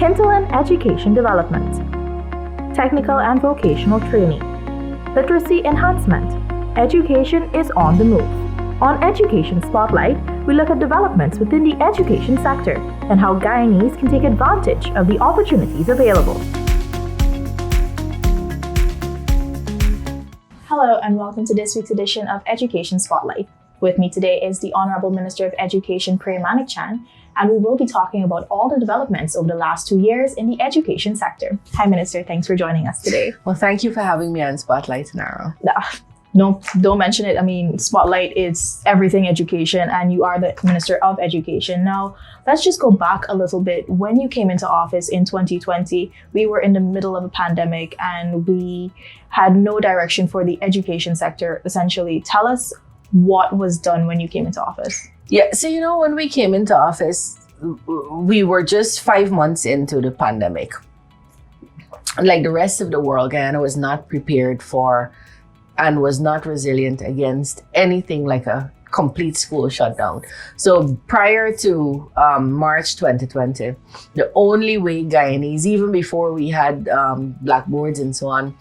Hinterland Education Development, Technical and Vocational Training, Literacy Enhancement. Education is on the move. On Education Spotlight, we look at developments within the education sector and how Guyanese can take advantage of the opportunities available. Hello and welcome to this week's edition of Education Spotlight. With me today is the Honorable Minister of Education, Prey Manik-Chan, and we will be talking about all the developments over the last 2 years in the education sector. Hi, Minister. Thanks for joining us today. Well, thank you for having me on Spotlight, Naro. No, don't mention it. I mean, Spotlight is everything education, and you are the Minister of Education. Now, let's just go back a little bit. When you came into office in 2020, we were in the middle of a pandemic and we had no direction for the education sector, essentially. Tell us what was done when you came into office. Yeah, so when we came into office, we were just 5 months into the pandemic. Like the rest of the world, Guyana was not prepared for and was not resilient against anything like a complete school shutdown. So prior to March 2020, the only way Guyanese, even before we had blackboards and so on,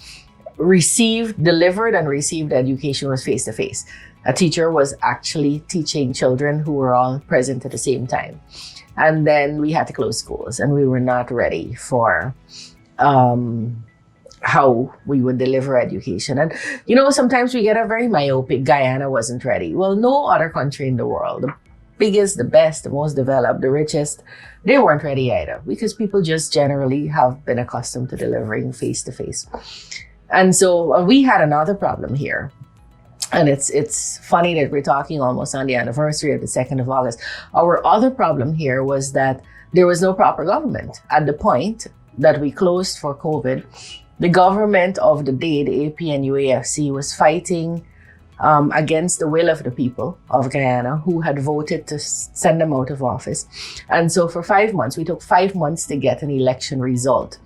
delivered and received education was face-to-face. A teacher was actually teaching children who were all present at the same time. And then we had to close schools and we were not ready for how we would deliver education. And, sometimes we get a very myopic, Guyana wasn't ready. Well, no other country in the world, the biggest, the best, the most developed, the richest, they weren't ready either because people just generally have been accustomed to delivering face-to-face. And so we had another problem here. And it's funny that we're talking almost on the anniversary of the 2nd of August. Our other problem here was that there was no proper government. At the point that we closed for COVID, the government of the day, the APNUAFC, was fighting against the will of the people of Guyana who had voted to send them out of office. And so for 5 months, we took 5 months to get an election result.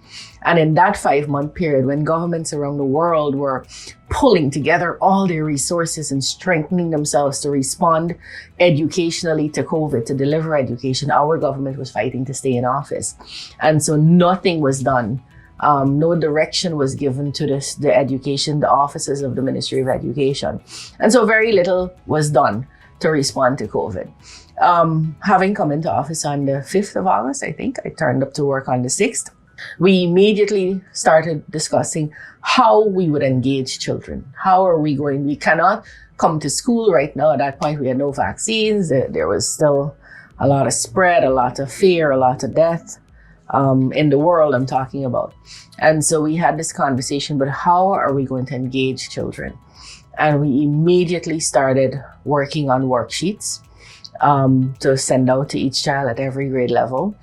And in that 5-month period, when governments around the world were pulling together all their resources and strengthening themselves to respond educationally to COVID, to deliver education, our government was fighting to stay in office. And so nothing was done. No direction was given to the offices of the Ministry of Education. And so very little was done to respond to COVID. Having come into office on the 5th of August, I think, I turned up to work on the 6th. We immediately started discussing how we would engage children. We cannot come to school right now. At that point, we had no vaccines. There was still a lot of spread, a lot of fear, a lot of death. In the world I'm talking about. And so we had this conversation, but how are we going to engage children? And we immediately started working on worksheets to send out to each child at every grade level.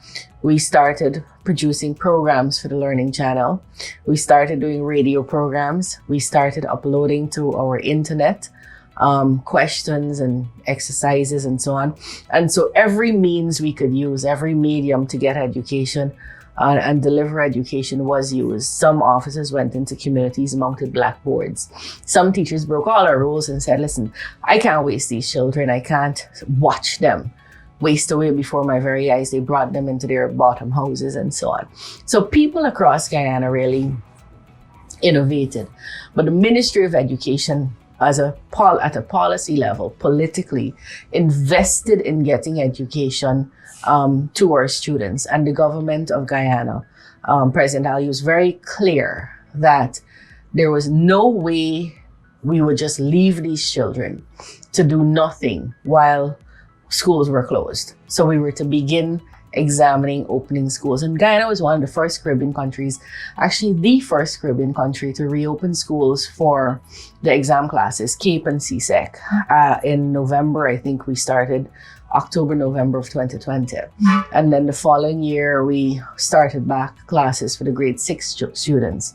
We started producing programs for the Learning Channel. We started doing radio programs. We started uploading to our internet questions and exercises and so on. And so every means we could use, every medium to get education and deliver education was used. Some officers went into communities, mounted blackboards. Some teachers broke all our rules and said, listen, I can't waste these children. I can't watch them waste away before my very eyes. They brought them into their bottom houses and so on. So people across Guyana really innovated. But the Ministry of Education at a policy level, politically, invested in getting education to our students. And the government of Guyana, President Ali, was very clear that there was no way we would just leave these children to do nothing while schools were closed. So we were to begin examining opening schools. And Guyana was one of the first Caribbean countries, actually the first Caribbean country to reopen schools for the exam classes, CAPE and CSEC. In November, I think we started October, November of 2020. And then the following year, we started back classes for the grade 6 students.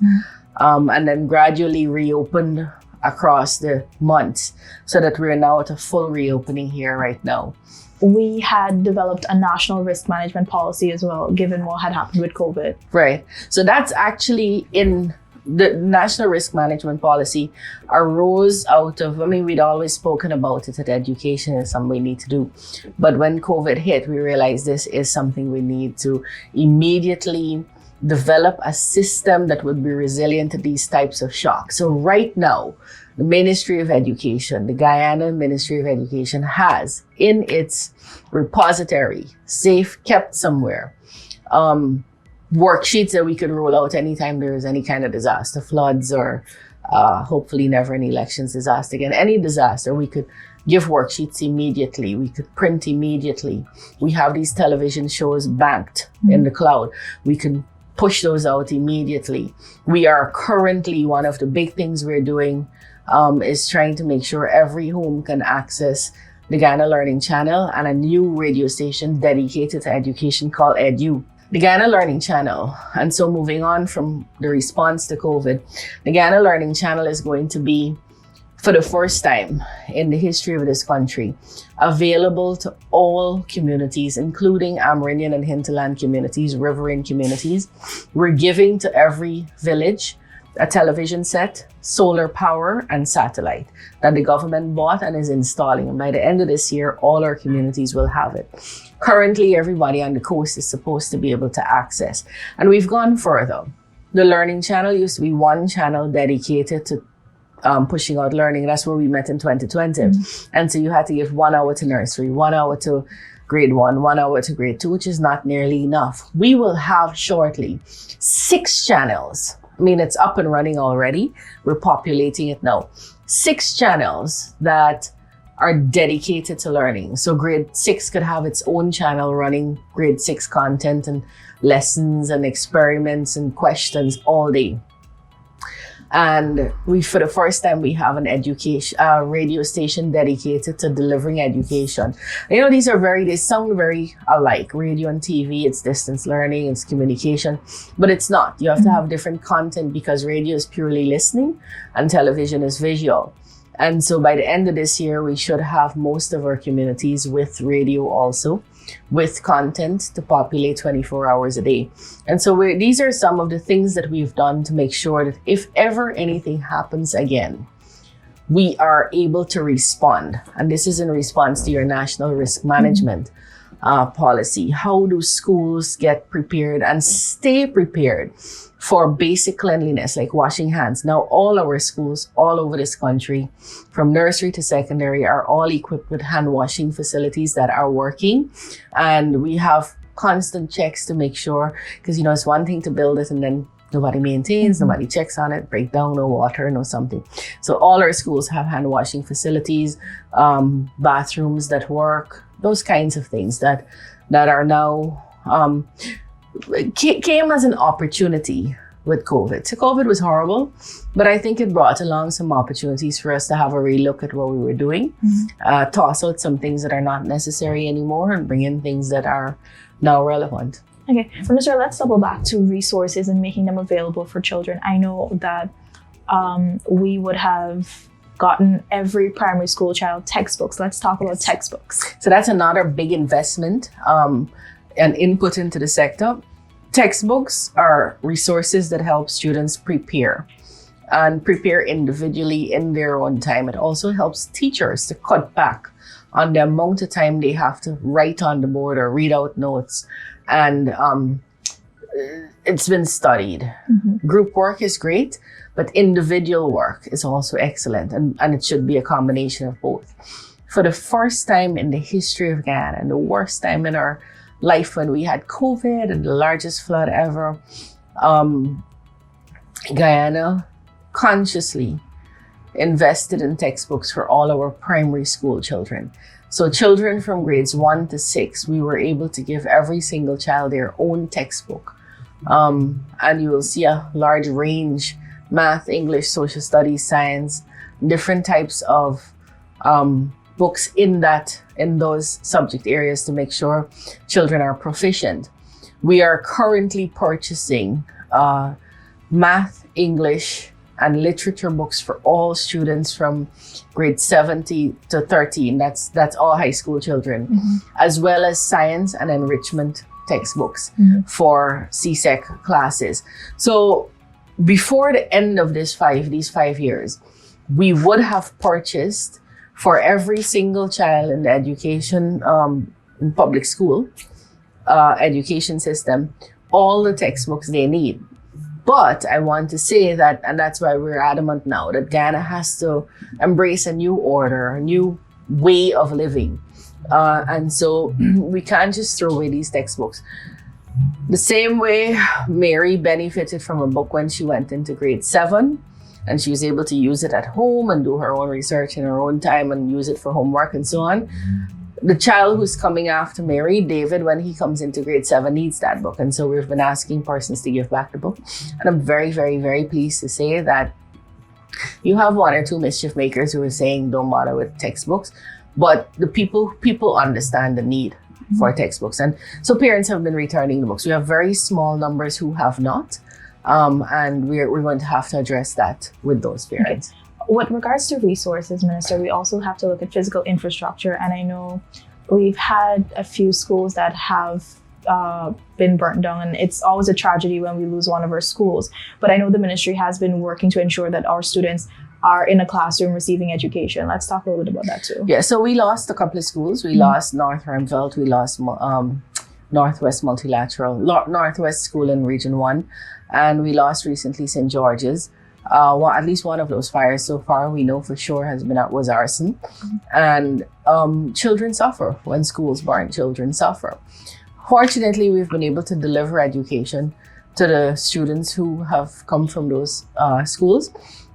And then gradually reopened across the months so that we're now at a full reopening here right now. We had developed a national risk management policy as well, given what had happened with COVID. Right. So that's actually in the National Risk Management Policy arose out of, we'd always spoken about it, that education is something we need to do. But when COVID hit, we realized this is something we need to immediately develop a system that would be resilient to these types of shocks. So right now, the Ministry of Education, the Guyana Ministry of Education, has in its repository, safe, kept somewhere, worksheets that we could roll out anytime there is any kind of disaster, floods, or hopefully never an elections disaster again, any disaster. We could give worksheets immediately. We could print immediately. We have these television shows banked in the cloud. We can push those out immediately. We are currently, one of the big things we're doing is trying to make sure every home can access the Guyana Learning Channel and a new radio station dedicated to education called EDU. The Guyana Learning Channel, and so moving on from the response to COVID, the Guyana Learning Channel is going to be, for the first time in the history of this country, available to all communities, including Amerindian and hinterland communities, riverine communities. We're giving to every village a television set, solar power, and satellite that the government bought and is installing. And by the end of this year, all our communities will have it. Currently, everybody on the coast is supposed to be able to access. And we've gone further. The Learning Channel used to be one channel dedicated to pushing out learning. That's where we met in 2020. And so you had to give 1 hour to nursery, 1 hour to grade 1, 1 hour to grade 2, which is not nearly enough. We will have shortly 6 channels. It's up and running already. We're populating it now. 6 channels that are dedicated to learning. So grade 6 could have its own channel running grade 6 content and lessons and experiments and questions all day. And for the first time, we have an education radio station dedicated to delivering education. They sound very alike. Radio and TV, it's distance learning, it's communication, but it's not. You have to have different content because radio is purely listening and television is visual. And so by the end of this year, we should have most of our communities with radio also, with content to populate 24 hours a day. And so these are some of the things that we've done to make sure that if ever anything happens again, we are able to respond. And this is in response to your National Risk Management policy. How do schools get prepared and stay prepared for basic cleanliness, like washing hands? Now, all our schools all over this country, from nursery to secondary, are all equipped with hand washing facilities that are working. And we have constant checks to make sure, because, it's one thing to build it and then nobody maintains, nobody checks on it, break down, no water, no something. So all our schools have hand washing facilities, bathrooms that work, those kinds of things that are now came as an opportunity with COVID. So COVID was horrible, but I think it brought along some opportunities for us to have a relook at what we were doing, toss out some things that are not necessary anymore and bring in things that are now relevant. Okay, Minister, let's double back to resources and making them available for children. I know that we would have gotten every primary school child textbooks. Let's talk about textbooks. So that's another big investment and input into the sector. Textbooks are resources that help students prepare individually in their own time. It also helps teachers to cut back on the amount of time they have to write on the board or read out notes. And it's been studied. Group work is great, but individual work is also excellent. And it should be a combination of both. For the first time in the history of Guyana, and the worst time in our life when we had COVID and the largest flood ever, Guyana consciously invested in textbooks for all our primary school children. So children from grades 1 to 6, we were able to give every single child their own textbook. And you will see a large range: math, English, social studies, science, different types of books in those subject areas to make sure children are proficient. We are currently purchasing math, English, and literature books for all students from grade 7 to 13. That's all high school children, as well as science and enrichment textbooks for CSEC classes. So before the end of these 5 years, we would have purchased for every single child in the education, in public school, education system, all the textbooks they need. But I want to say that, and that's why we're adamant now, that Ghana has to embrace a new order, a new way of living. And so we can't just throw away these textbooks. The same way Mary benefited from a book when she went into grade 7, and she was able to use it at home and do her own research in her own time and use it for homework and so on. The child who's coming after Mary, David, when he comes into grade 7, needs that book. And so we've been asking persons to give back the book. And I'm very, very, very pleased to say that you have one or two mischief makers who are saying don't bother with textbooks, but the people understand the need for textbooks. And so parents have been returning the books. We have very small numbers who have not. And we're going to have to address that with those parents. Okay. With regards to resources, Minister, we also have to look at physical infrastructure. And I know we've had a few schools that have been burnt down, and it's always a tragedy when we lose one of our schools. But I know the ministry has been working to ensure that our students are in a classroom receiving education. Let's talk a little bit about that too. Yeah, so we lost a couple of schools. We lost North Ramsveld, we lost Northwest Multilateral, Northwest School in Region 1, and we lost recently St. George's. At least one of those fires so far we know for sure was arson. And children suffer when schools burn. Children suffer. Fortunately, we've been able to deliver education to the students who have come from those schools,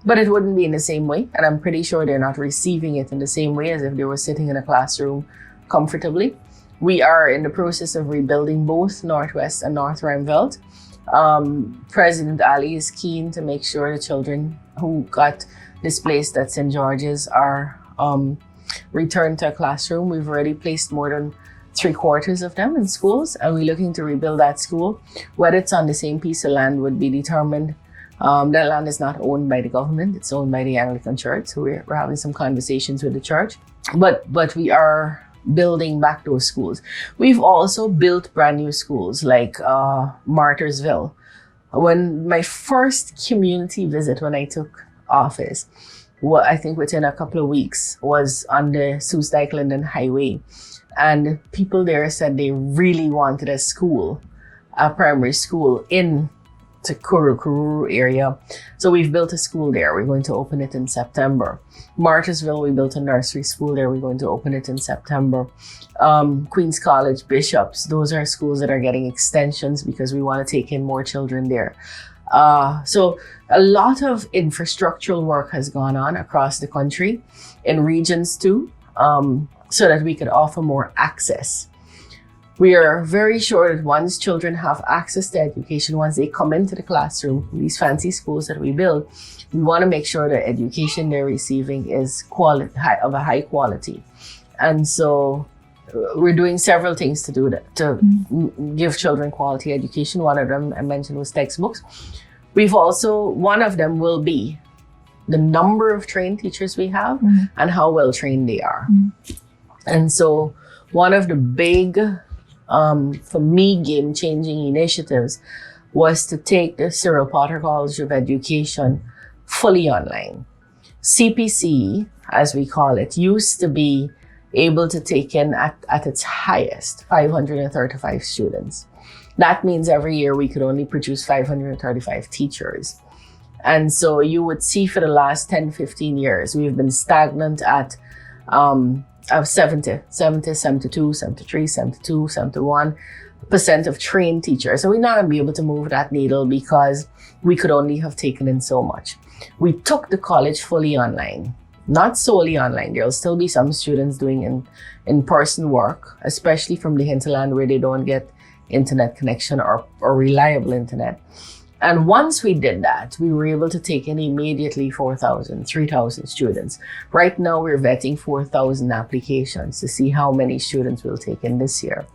but it wouldn't be in the same way. And I'm pretty sure they're not receiving it in the same way as if they were sitting in a classroom comfortably. We are in the process of rebuilding both Northwest and North Ramsveld. President Ali is keen to make sure the children who got displaced at St. George's are returned to a classroom. We've already placed more than 3/4 of them in schools, and we're looking to rebuild that school. Whether it's on the same piece of land would be determined. That land is not owned by the government, it's owned by the Anglican Church. So we're having some conversations with the church, but we are building back those schools. We've also built brand new schools like Martyrsville. When my first community visit when I took office, I think within a couple of weeks, was on the Soos-Dyke-Linden Highway. And people there said they really wanted a primary school in the Kururu area. So we've built a school there. We're going to open it in September. Martyrsville, we built a nursery school there. We're going to open it in September. Queen's College, Bishops, those are schools that are getting extensions because we want to take in more children there. So a lot of infrastructural work has gone on across the country, in regions too, so that we could offer more access. We are very sure that once children have access to education, once they come into the classroom, these fancy schools that we build, we want to make sure that education they're receiving is of a high quality. And so we're doing several things to do that, to give children quality education. One of them I mentioned was textbooks. One of them will be the number of trained teachers we have and how well trained they are. And so one of the big, for me, game-changing initiatives was to take the Cyril Potter College of Education fully online. CPC, as we call it, used to be able to take in at its highest 535 students. That means every year we could only produce 535 teachers. And so you would see for the last 10, 15 years, we've been stagnant at 70, 72, 73, 72, 71% of trained teachers. So we're not going to be able to move that needle because we could only have taken in so much. We took the college fully online, not solely online. There'll still be some students doing in-person work, especially from the hinterland where they don't get internet connection or reliable internet. And once we did that, we were able to take in immediately 4,000, 3,000 students. Right now, we're vetting 4,000 applications to see how many students we'll take in this year.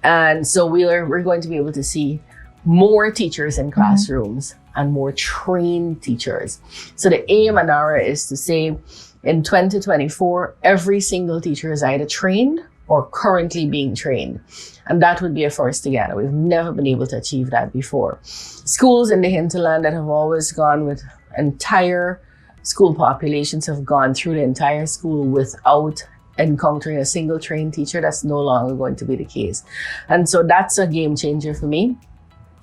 And so we're going to be able to see more teachers in classrooms and more trained teachers. So the aim, Anara, is to say in 2024, every single teacher is either trained or currently being trained. And that would be a first to Ghana. We've never been able to achieve that before. Schools in the hinterland that have always gone with entire school populations have gone through the entire school without encountering a single trained teacher. That's no longer going to be the case. And so that's a game changer for me,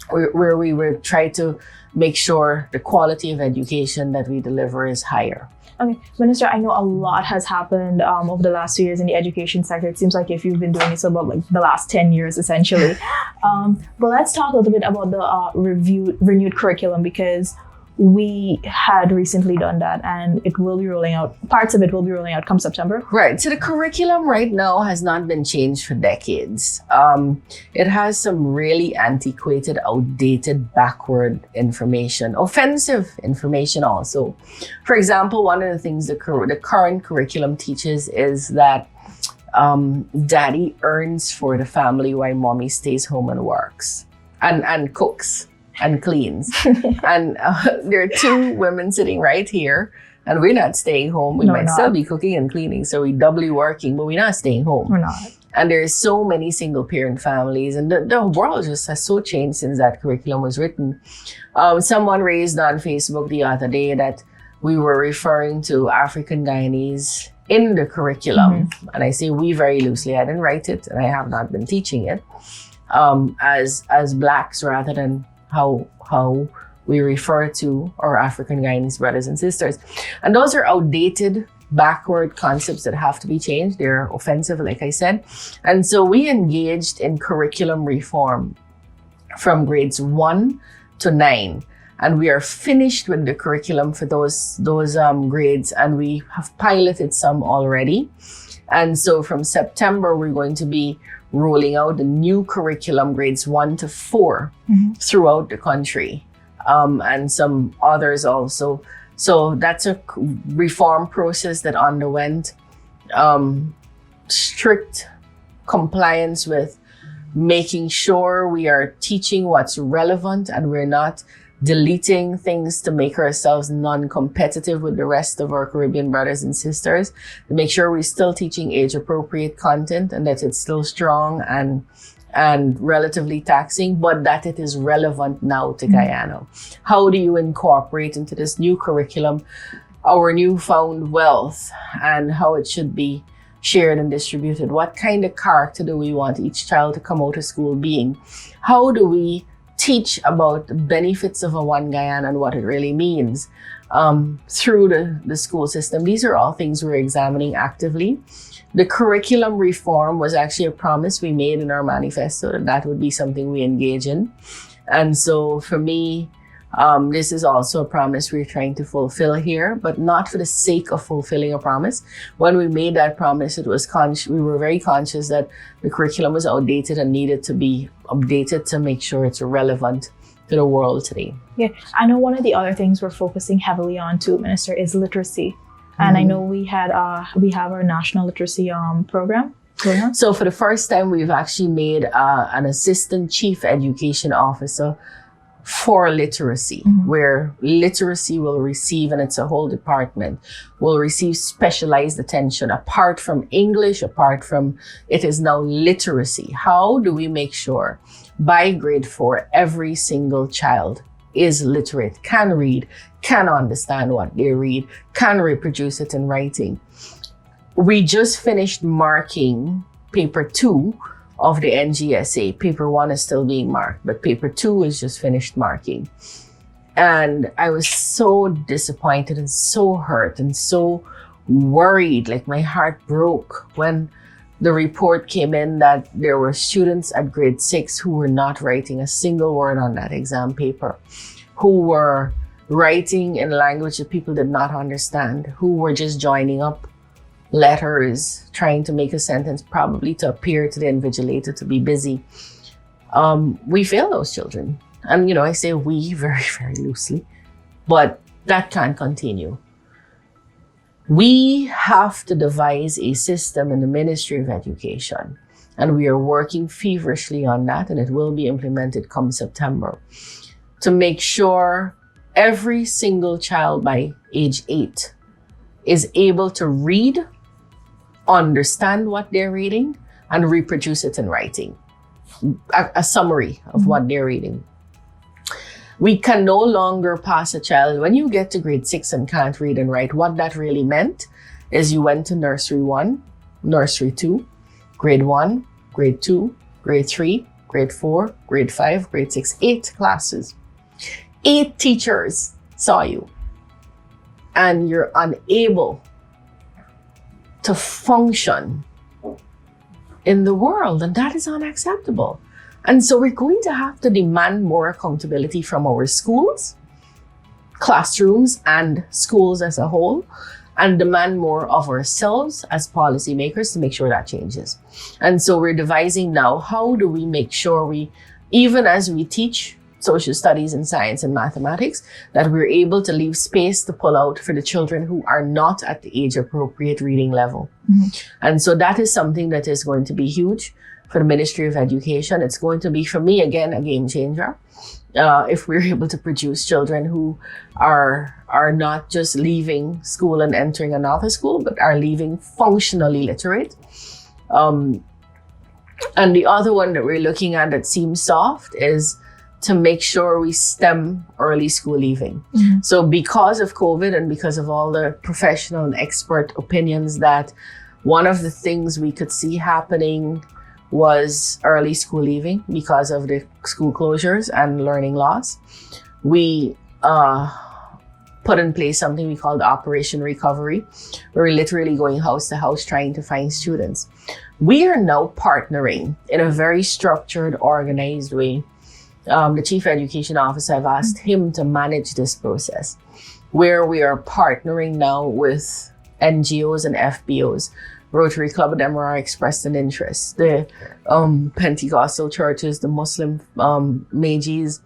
where we will try to make sure the quality of education that we deliver is higher. Okay, Minister, I know a lot has happened over the last 2 years in the education sector. It seems like if you've been doing this about like the last 10 years, essentially. But let's talk a little bit about the renewed curriculum, because we had recently done that and it will be rolling out. Parts of it will be rolling out come September. Right. So the curriculum right now has not been changed for decades. It has some really antiquated, outdated, backward information, offensive information also. For example, one of the things the current curriculum teaches is that daddy earns for the family while mommy stays home and works and cooks and cleans. And there are two women sitting right here, and we're not staying home. We might still be cooking and cleaning, so we're doubly working, but we're not staying home. We're not. And there's so many single parent families, and the world just has so changed since that curriculum was written. Someone raised on Facebook the other day that we were referring to African Guyanese in the curriculum. And I say we very loosely. I didn't write it, and I have not been teaching it, as Blacks rather than how we refer to our African Guyanese brothers and sisters. And those are outdated, backward concepts that have to be changed. They're offensive, like I said. And so we engaged in curriculum reform from grades 1 to 9. And we are finished with the curriculum for those grades, and we have piloted some already. And so from September, we're going to be rolling out the new curriculum, grades 1 to 4, throughout the country, and some others also. So that's a reform process that underwent strict compliance with making sure we are teaching what's relevant and we're not deleting things to make ourselves non-competitive with the rest of our Caribbean brothers and sisters, to make sure we're still teaching age-appropriate content and that it's still strong and relatively taxing, but that it is relevant now to Guyana. How do you incorporate into this new curriculum our newfound wealth and how it should be shared and distributed? What kind of character do we want each child to come out of school being? How do we teach about the benefits of a One Guyana and what it really means through the school system? These are all things we're examining actively. The curriculum reform was actually a promise we made in our manifesto that would be something we engage in. And so for me, this is also a promise we're trying to fulfill here, but not for the sake of fulfilling a promise. When we made that promise, it was we were very conscious that the curriculum was outdated and needed to be updated to make sure it's relevant to the world today. Yeah, I know one of the other things we're focusing heavily on too, Minister, is literacy. And I know we have our national literacy program. So for the first time, we've actually made an assistant chief education officer for literacy, where literacy will receive, and it's a whole department, will receive specialized attention apart from English, apart from it is now literacy. How do we make sure by grade 4, every single child is literate, can read, can understand what they read, can reproduce it in writing? We just finished marking paper 2 of the NGSA. Paper 1 is still being marked, but paper 2 is just finished marking. And I was so disappointed and so hurt and so worried, like my heart broke when the report came in that there were students at grade 6 who were not writing a single word on that exam paper, who were writing in language that people did not understand, who were just joining up letters, trying to make a sentence, probably to appear to the invigilator to be busy. We fail those children. And, I say we very, very loosely, but that can't continue. We have to devise a system in the Ministry of Education, and we are working feverishly on that, and it will be implemented come September, to make sure every single child by age 8 is able to read, understand what they're reading, and reproduce it in writing, a summary of what they're reading. We can no longer pass a child when you get to grade 6 and can't read and write. What that really meant is you went to nursery 1, nursery 2, grade 1, grade 2, grade 3, grade 4, grade 5, grade 6, 8 classes. 8 teachers saw you, and you're unable to function in the world, and that is unacceptable. And so we're going to have to demand more accountability from our schools, classrooms, and schools as a whole, and demand more of ourselves as policymakers to make sure that changes. And so we're devising now, how do we make sure we, even as we teach social studies and science and mathematics, that we're able to leave space to pull out for the children who are not at the age appropriate reading level. And so that is something that is going to be huge for the Ministry of Education. It's going to be, for me, again, a game changer. If we're able to produce children who are not just leaving school and entering another school, but are leaving functionally literate. And the other one that we're looking at that seems soft is to make sure we stem early school leaving. So because of COVID and because of all the professional and expert opinions, that one of the things we could see happening was early school leaving because of the school closures and learning loss. We put in place something we called Operation Recovery, where we're literally going house to house trying to find students. We are now partnering in a very structured, organized way. The Chief Education Officer, I've asked him to manage this process, where we are partnering now with NGOs and FBOs. Rotary Club of Demerara expressed an interest. The Pentecostal churches, the Muslim Majis.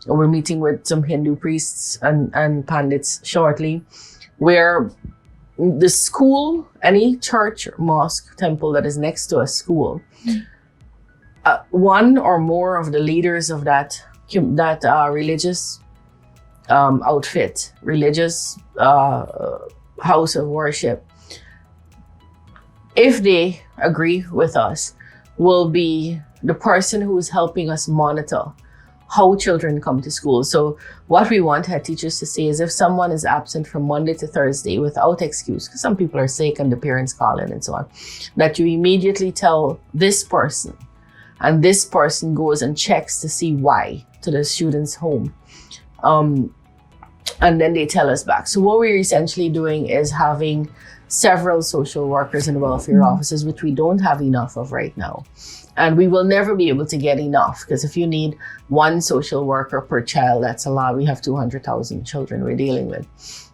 We're meeting with some Hindu priests and pandits shortly, where the school, any church, mosque, temple that is next to a school, one or more of the leaders of that religious outfit, religious house of worship, if they agree with us, will be the person who is helping us monitor how children come to school. So what we want head teachers to say is, if someone is absent from Monday to Thursday without excuse, because some people are sick and the parents call in and so on, that you immediately tell this person, and this person goes and checks to see why to the student's home. And then they tell us back. So what we're essentially doing is having several social workers and welfare officers, which we don't have enough of right now. And we will never be able to get enough, because if you need one social worker per child, that's a lot. We have 200,000 children we're dealing with.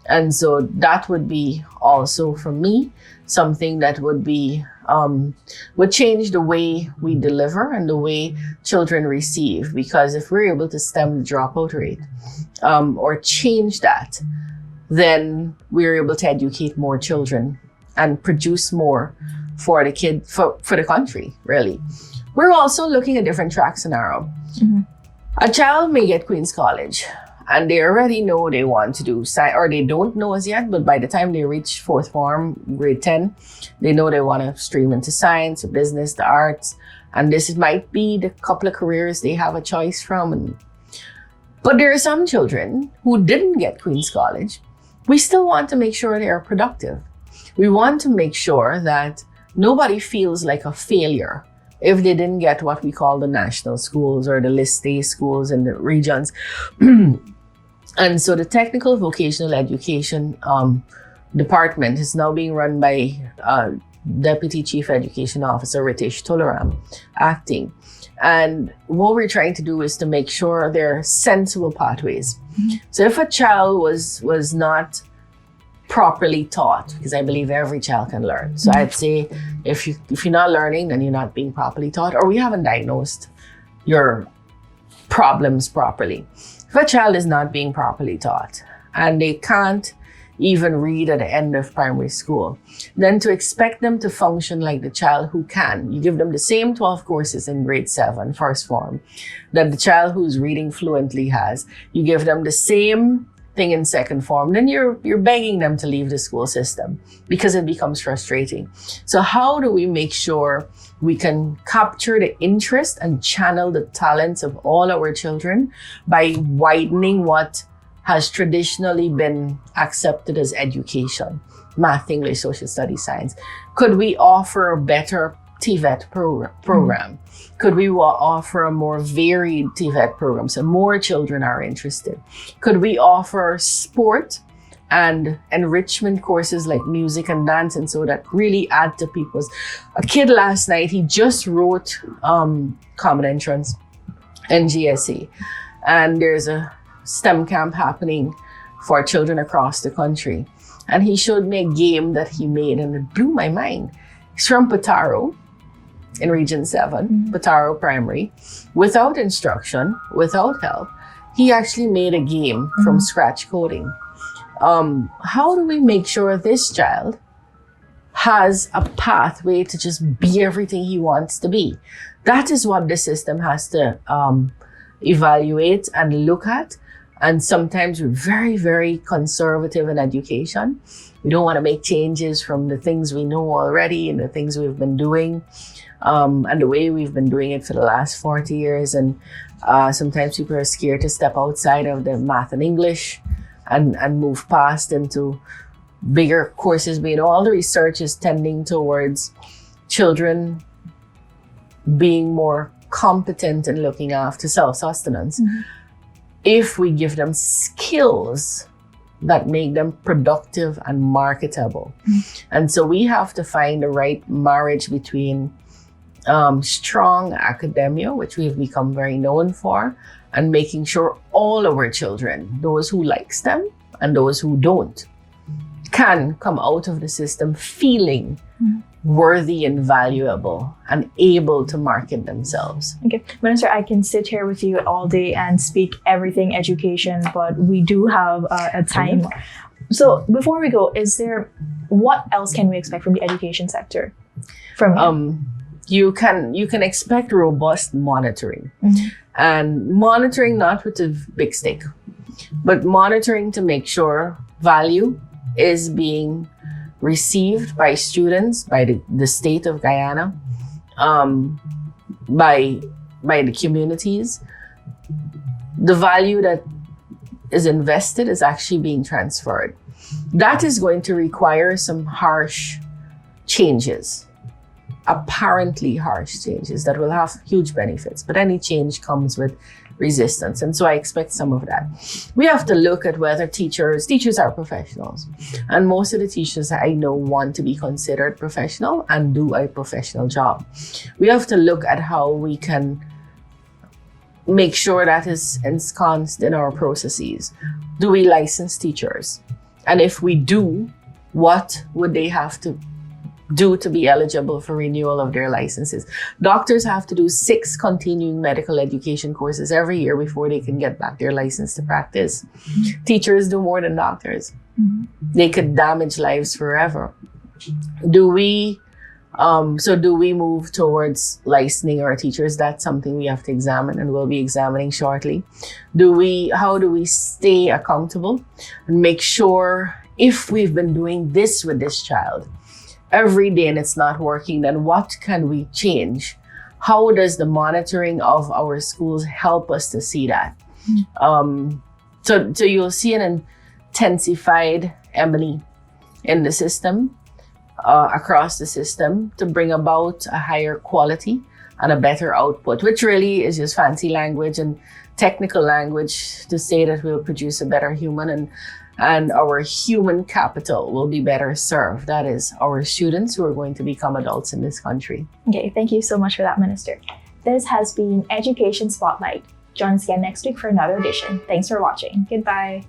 And so that would be also, for me, something that would be, would change the way we deliver and the way children receive. Because if we're able to stem the dropout rate, or change that, then we're able to educate more children and produce more for the kid, for the country, really. We're also looking at different track scenario. A child may get Queen's College and they already know they want to do science, or they don't know as yet, but by the time they reach 4th form, grade 10, they know they want to stream into science, business, the arts, and this might be the couple of careers they have a choice from. But there are some children who didn't get Queen's College. We still want to make sure they are productive. We want to make sure that nobody feels like a failure if they didn't get what we call the national schools or the list A schools in the regions. And so the Technical Vocational Education Department is now being run by Deputy Chief Education Officer Ritesh Tularam, acting. And what we're trying to do is to make sure there are sensible pathways. So if a child was not properly taught, because I believe every child can learn. So I'd say if you're not learning, then you're not being properly taught, or we haven't diagnosed your problems properly. If a child is not being properly taught and they can't even read at the end of primary school, then to expect them to function like the child who can, you give them the same 12 courses in grade 7, first form, that the child who's reading fluently has, you give them the same thing in second form, then you're begging them to leave the school system because it becomes frustrating. So how do we make sure We can capture the interest and channel the talents of all our children by widening what has traditionally been accepted as education: math, English, social studies, science. Could we offer a better TVET program? Could we offer a more varied TVET program so more children are interested? Could we offer sport and enrichment courses like music and dance, and so that really add to people's... A kid last night, he just wrote Common Entrance, NGSE, and there's a STEM camp happening for children across the country. And he showed me a game that he made, and it blew my mind. He's from Pataro in Region 7, Pataro Primary. Without instruction, without help, he actually made a game from scratch coding. How do we make sure this child has a pathway to just be everything he wants to be? That is what the system has to evaluate and look at. And sometimes we're very, very conservative in education. We don't want to make changes from the things we know already and the things we've been doing, and the way we've been doing it for the last 40 years. And sometimes people are scared to step outside of the math and English and move past into bigger courses. But all the research is tending towards children being more competent in looking after self-sustenance. If we give them skills that make them productive and marketable. And so we have to find the right marriage between strong academia, which we've become very known for, and making sure all our children, those who like STEM and those who don't, can come out of the system feeling worthy and valuable and able to market themselves. Okay, Minister, I can sit here with you all day and speak everything education, but we do have a time. So before we go, what else can we expect from the education sector? You can expect robust monitoring, and monitoring not with a big stick, but monitoring to make sure value is being received by students, by the state of Guyana, by the communities. The value that is invested is actually being transferred. That is going to require some harsh changes, apparently harsh changes that will have huge benefits, but any change comes with resistance. And so I expect some of that. We have to look at whether teachers are professionals. And most of the teachers I know want to be considered professional and do a professional job. We have to look at how we can make sure that is ensconced in our processes. Do we license teachers? And if we do, what would they have to do to be eligible for renewal of their licenses? Doctors have to do 6 continuing medical education courses every year before they can get back their license to practice. Teachers do more than doctors. They could damage lives forever. Do we move towards licensing our teachers? That's something we have to examine, and we'll be examining shortly. How do we stay accountable and make sure if we've been doing this with this child every day and it's not working, then what can we change? How does the monitoring of our schools help us to see that? So you'll see an intensified M&E in the system, across the system, to bring about a higher quality and a better output, which really is just fancy language and technical language to say that we'll produce a better human, and our human capital will be better served. That is our students who are going to become adults in this country. Okay, thank you so much for that, Minister. This has been Education Spotlight. Join us again next week for another edition. Thanks for watching. Goodbye.